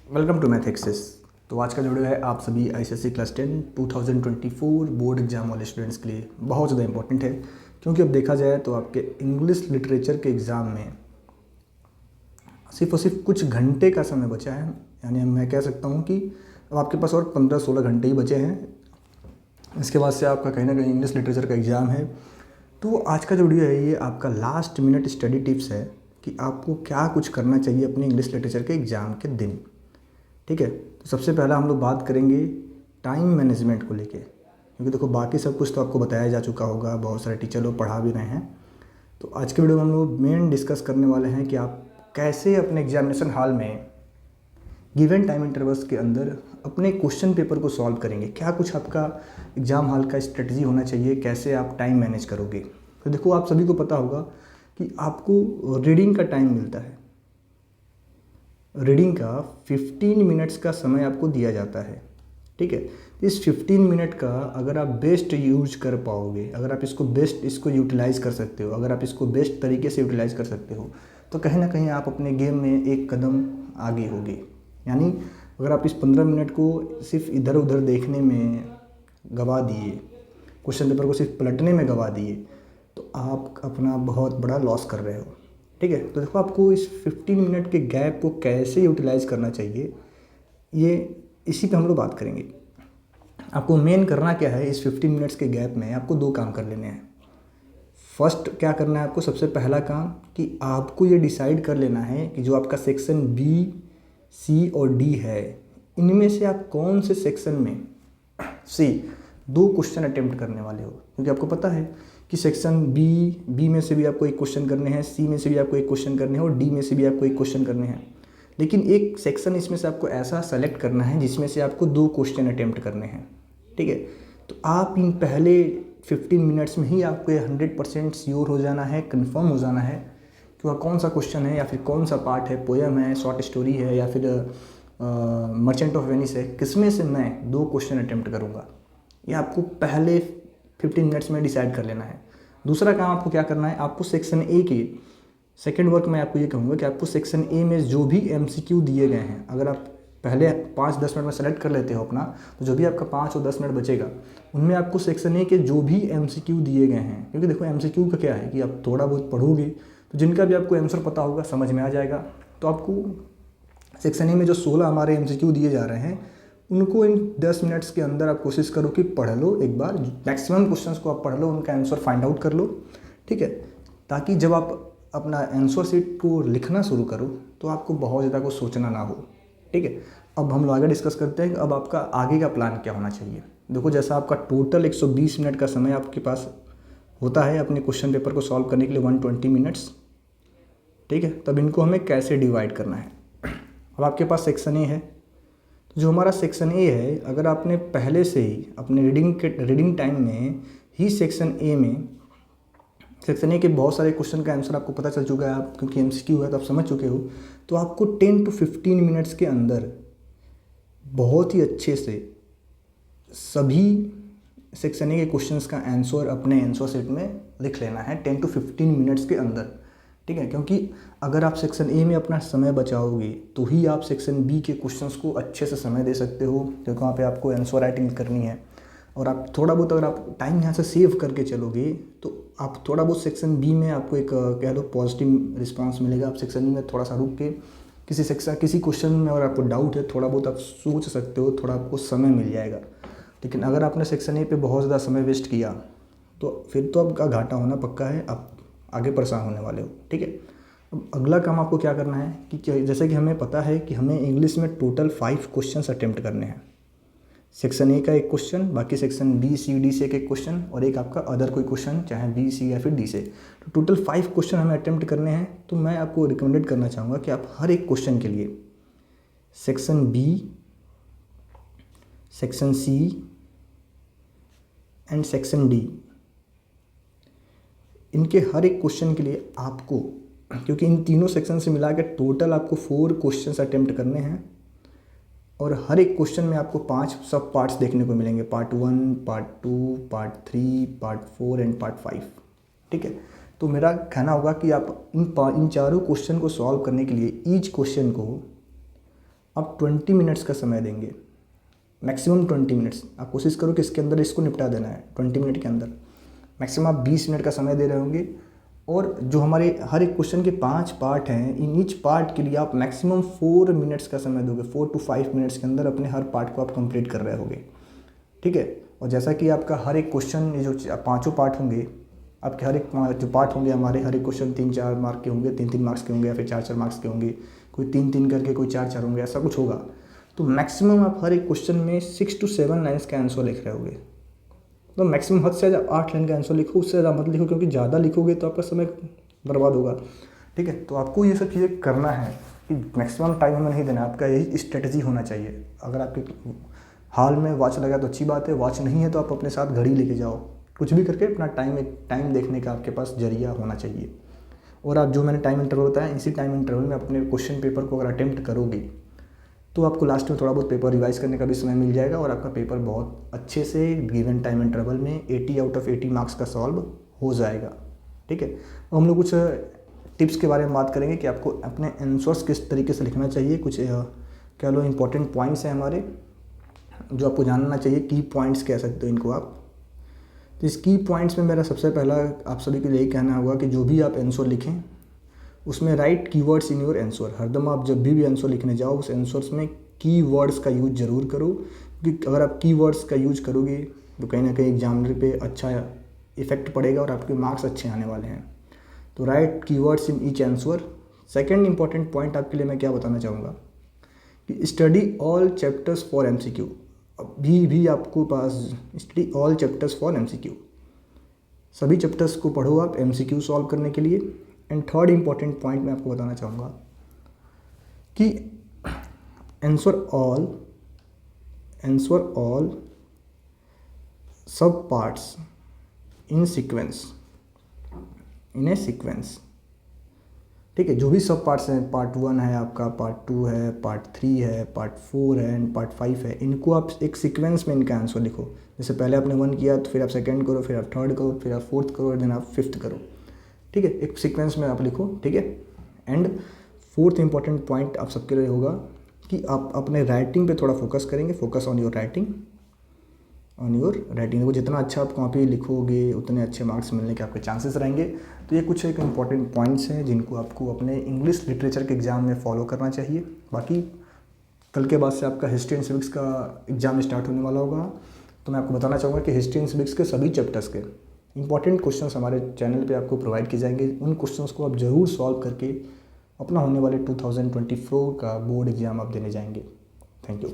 Welcome to math access. तो आज का जो वीडियो है आप सभी आईसीएसई क्लास 10 2024 बोर्ड एग्जाम वाले स्टूडेंट्स के लिए बहुत ज़्यादा इंपॉर्टेंट है, क्योंकि अब देखा जाए तो आपके इंग्लिश लिटरेचर के एग्ज़ाम में सिर्फ और सिर्फ कुछ घंटे का समय बचा है। यानी मैं कह सकता हूँ कि अब आपके पास और 15-16 घंटे ही बचे हैं। इसके बाद से आपका कहीं ना कहीं इंग्लिश लिटरेचर का एग्ज़ाम है। तो आज का जो वीडियो है ये आपका लास्ट मिनट स्टडी टिप्स है कि आपको क्या कुछ करना चाहिए अपने इंग्लिश लिटरेचर के एग्ज़ाम के दिन। ठीक है, तो सबसे पहला हम लोग बात करेंगे टाइम मैनेजमेंट को लेके, क्योंकि देखो बाकी सब कुछ तो आपको बताया जा चुका होगा, बहुत सारे टीचर लोग पढ़ा भी रहे हैं। तो आज के वीडियो में हम लोग मेन डिस्कस करने वाले हैं कि आप कैसे अपने एग्जामिनेशन हॉल में गिवन टाइम इंटरवल्स के अंदर अपने क्वेश्चन पेपर को सॉल्व करेंगे। क्या कुछ आपका एग्ज़ाम हॉल का स्ट्रेटजी होना चाहिए, कैसे आप टाइम मैनेज करोगे। तो देखो आप सभी को पता होगा कि आपको रीडिंग का टाइम मिलता है। रीडिंग का 15 मिनट्स का समय आपको दिया जाता है। ठीक है, इस 15 मिनट का अगर आप बेस्ट यूज कर पाओगे, अगर आप इसको यूटिलाइज़ कर सकते हो, अगर आप इसको बेस्ट तरीके से यूटिलाइज़ कर सकते हो, तो कहीं ना कहीं आप अपने गेम में एक कदम आगे होगे। यानी अगर आप इस 15 मिनट को सिर्फ इधर उधर देखने में गवा दिए, क्वेश्चन पेपर को सिर्फ पलटने में गवा दिए, तो आप अपना बहुत बड़ा लॉस कर रहे हो। ठीक है, तो देखो आपको इस 15 मिनट के गैप को कैसे यूटिलाइज़ करना चाहिए, ये इसी पे हम लोग बात करेंगे। आपको मेन करना क्या है, इस 15 मिनट्स के गैप में आपको दो काम कर लेने हैं। फर्स्ट क्या करना है आपको, सबसे पहला काम कि आपको ये डिसाइड कर लेना है कि जो आपका सेक्शन बी, सी और डी है, इनमें से आप कौन से सेक्शन में से दो क्वेश्चन अटेम्प्ट करने वाले हो। क्योंकि आपको पता है कि सेक्शन बी में से भी आपको एक क्वेश्चन करने हैं, सी में से भी आपको एक क्वेश्चन करने हैं और डी में से भी आपको एक क्वेश्चन करने हैं। लेकिन एक सेक्शन इसमें से आपको ऐसा सेलेक्ट करना है जिसमें से आपको दो क्वेश्चन अटेम्प्ट करने हैं। ठीक है, तो आप इन पहले 15 मिनट्स में ही आपको 100% श्योर हो जाना है, कंफर्म हो जाना है कि वह कौन सा क्वेश्चन है या फिर कौन सा पार्ट है, पोएम है, शॉर्ट स्टोरी है या फिर मर्चेंट ऑफ वेनिस है, किसमें से मैं दो क्वेश्चन अटेम्प्ट करूँगा। ये आपको पहले 15 मिनट्स में डिसाइड कर लेना है। दूसरा काम आपको क्या करना है, आपको सेक्शन ए के सेकेंड वर्क में आपको ये कहूँगा कि आपको सेक्शन ए में जो भी एमसीक्यू दिए गए हैं, अगर आप पहले 5-10 मिनट में सेलेक्ट कर लेते हो अपना, तो जो भी आपका 5 और 10 मिनट बचेगा उनमें आपको सेक्शन ए के जो भी एमसीक्यू दिए गए हैं, क्योंकि देखो एमसीक्यू का क्या है कि आप थोड़ा बहुत पढ़ोगे तो जिनका भी आपको आंसर पता होगा, समझ में आ जाएगा। तो आपको सेक्शन ए में जो 16 हमारे एमसीक्यू दिए जा रहे हैं उनको इन 10 मिनट्स के अंदर आप कोशिश करो कि पढ़ लो एक बार, मैक्सिमम क्वेश्चंस को आप पढ़ लो, उनका आंसर फाइंड आउट कर लो। ठीक है, ताकि जब आप अपना आंसर शीट को लिखना शुरू करो तो आपको बहुत ज़्यादा कुछ सोचना ना हो। ठीक है, अब हम लोग आगे डिस्कस करते हैं कि अब आपका आगे का प्लान क्या होना चाहिए। देखो जैसा आपका टोटल 120 मिनट का समय आपके पास होता है अपने क्वेश्चन पेपर को सॉल्व करने के लिए, 120 मिनट्स। ठीक है, तब इनको हमें कैसे डिवाइड करना है। अब आपके पास सेक्शन ए है, तो जो हमारा सेक्शन ए है, अगर आपने पहले से ही अपने रीडिंग टाइम में ही सेक्शन ए के बहुत सारे क्वेश्चन का आंसर आपको पता चल चुका है, आप क्योंकि एमसीक्यू है तो आप समझ चुके हो, तो आपको 10 to 15 मिनट्स के अंदर बहुत ही अच्छे से सभी सेक्शन ए के क्वेश्चंस का आंसर अपने आंसर सेट में लिख लेना है 10 to 15 मिनट्स के अंदर। ठीक है, क्योंकि अगर आप सेक्शन ए में अपना समय बचाओगे तो ही आप सेक्शन बी के क्वेश्चंस को अच्छे से समय दे सकते हो, क्योंकि वहाँ पे आपको आंसर राइटिंग करनी है। और आप थोड़ा बहुत अगर आप टाइम यहाँ से सेव करके चलोगे तो आप थोड़ा बहुत सेक्शन बी में आपको एक कह लो पॉजिटिव रिस्पांस मिलेगा। आप सेक्शन बी में थोड़ा सा रुक के किसी क्वेश्चन में अगर आपको डाउट है, थोड़ा बहुत आप सोच सकते हो, थोड़ा आपको समय मिल जाएगा। लेकिन अगर आपने सेक्शन ए पे बहुत ज़्यादा समय वेस्ट किया तो फिर तो आपका घाटा होना पक्का है, आप आगे परेशान होने वाले हो। ठीक है, अब अगला काम आपको क्या करना है कि जैसे कि हमें पता है कि हमें इंग्लिश में टोटल 5 क्वेश्चंस अटेम्प्ट करने हैं। सेक्शन ए का एक क्वेश्चन, बाकी सेक्शन बी, सी, डी से एक क्वेश्चन और एक आपका अदर कोई क्वेश्चन, चाहे बी, सी या फिर डी से। तो टोटल 5 क्वेश्चन हमें अटेम्प्ट करने हैं। तो मैं आपको रिकमेंडेड करना चाहूँगा कि आप हर एक क्वेश्चन के लिए section B, section C and section D, इनके हर एक क्वेश्चन के लिए आपको, क्योंकि इन तीनों सेक्शन से मिला के टोटल आपको 4 क्वेश्चंस अटेम्प्ट करने हैं और हर एक क्वेश्चन में आपको 5 सब पार्ट्स देखने को मिलेंगे, part 1, part 2, part 3, part 4 and part 5। ठीक है, तो मेरा कहना होगा कि आप इन चारों क्वेश्चन को सॉल्व करने के लिए ईच क्वेश्चन को आप 20 मिनट्स का समय देंगे, मैक्सिमम 20 मिनट्स। आप कोशिश करो कि इसके अंदर इसको निपटा देना है 20 मिनट के अंदर। मैक्सिमम आप 20 मिनट का समय दे रहे होंगे। और जो हमारे हर एक क्वेश्चन के 5 पार्ट हैं, इन ईच पार्ट के लिए आप मैक्सिमम 4 मिनट्स का समय दोगे। 4 to 5 मिनट्स के अंदर अपने हर पार्ट को आप कंप्लीट कर रहे होगे, ठीक है। और जैसा कि आपका हर एक क्वेश्चन, ये जो 5 पार्ट होंगे आपके, हर एक जो पार्ट होंगे हमारे, हर एक क्वेश्चन 3-4 मार्क के होंगे, 3-3 मार्क्स के होंगे, या फिर 4-4 मार्क्स के होंगे, कोई 3-3 करके, कोई 4-4 होंगे, ऐसा कुछ होगा। तो मैक्सिमम आप हर एक क्वेश्चन में 6 to 7 लाइन्स का आंसर लिख रहे होगे। तो मैक्सिमम हद से ज़्यादा 8 लाइन का आंसर लिखो, उससे ज़्यादा मत लिखो, क्योंकि ज़्यादा लिखोगे तो आपका समय बर्बाद होगा, ठीक है। तो आपको ये सब चीज़ें करना है कि मैक्सिमम टाइम हमें नहीं देना, आपका यही स्ट्रेटजी होना चाहिए। अगर आपके हाल में वॉच लगा तो अच्छी बात है, वॉच नहीं है तो आप अपने साथ घड़ी लेके जाओ, कुछ भी करके अपना टाइम देखने का आपके पास जरिया होना चाहिए। और आप जो मैंने टाइम इंटरवल बताया, इसी टाइम इंटरवल में अपने क्वेश्चन पेपर को अगर अटेम्प्ट करोगे तो आपको लास्ट में थोड़ा बहुत पेपर रिवाइज करने का भी समय मिल जाएगा, और आपका पेपर बहुत अच्छे से गिवन टाइम इंटरवल में 80 out of 80 मार्क्स का सॉल्व हो जाएगा, ठीक है। और हम लोग कुछ टिप्स के बारे में बात करेंगे कि आपको अपने आंसर्स किस तरीके से लिखना चाहिए। कुछ कह लो इंपॉर्टेंट पॉइंट्स हैं हमारे, जो आपको जानना चाहिए, की पॉइंट्स कह सकते हो इनको आप। तो इस की पॉइंट्स में मेरा सबसे पहला आप सभी को यही कहना होगा कि जो भी आप आंसर लिखें उसमें right keywords in your answer. हरदम आप जब भी आंसर लिखने जाओ उस आंसर्स में कीवर्ड्स का यूज ज़रूर करो, क्योंकि अगर आप कीवर्ड्स का यूज करोगे तो कहीं ना कहीं एग्जामिनर पे अच्छा इफेक्ट पड़ेगा और आपके मार्क्स अच्छे आने वाले हैं। तो write keywords in each answer. Second important point आपके लिए मैं क्या बताना चाहूँगा कि study all chapters for MCQ। अभी भी आपको पास study all chapters for MCQ, सभी चैप्टर्स को पढ़ो आप MCQ सॉल्व करने के लिए। एंड थर्ड इंपॉर्टेंट पॉइंट मैं आपको बताना चाहूँगा कि आंसर ऑल सब पार्ट्स इन ए सीक्वेंस, ठीक है। जो भी सब पार्ट्स हैं, पार्ट 1 है आपका, पार्ट 2 है, पार्ट 3 है, पार्ट 4 है एंड पार्ट 5 है, इनको आप एक सीक्वेंस में इनका आंसर लिखो। जैसे पहले आपने 1 किया तो फिर आप सेकंड करो, फिर आप थर्ड करो, फिर आप फोर्थ करो और देन आप फिफ्थ करो, ठीक है। एक सीक्वेंस में आप लिखो, ठीक है। एंड फोर्थ इंपॉर्टेंट पॉइंट आप सबके लिए होगा कि आप अपने राइटिंग पे थोड़ा फोकस करेंगे। फोकस ऑन योर राइटिंग, देखो जितना अच्छा आप कॉपी लिखोगे उतने अच्छे मार्क्स मिलने के आपके चांसेस रहेंगे। तो ये कुछ एक इंपॉर्टेंट पॉइंट्स हैं जिनको आपको अपने इंग्लिश लिटरेचर के एग्ज़ाम में फॉलो करना चाहिए। बाकी कल के बाद से आपका हिस्ट्री एंड सिविक्स का एग्ज़ाम स्टार्ट होने वाला होगा, तो मैं आपको बताना चाहूँगा कि हिस्ट्री एंड सिविक्स के सभी चैप्टर्स के इंपॉर्टेंट क्वेश्चंस हमारे चैनल पे आपको प्रोवाइड किए जाएंगे। उन क्वेश्चंस को आप ज़रूर सॉल्व करके अपना होने वाले 2024 का बोर्ड एग्ज़ाम आप देने जाएंगे। Thank you.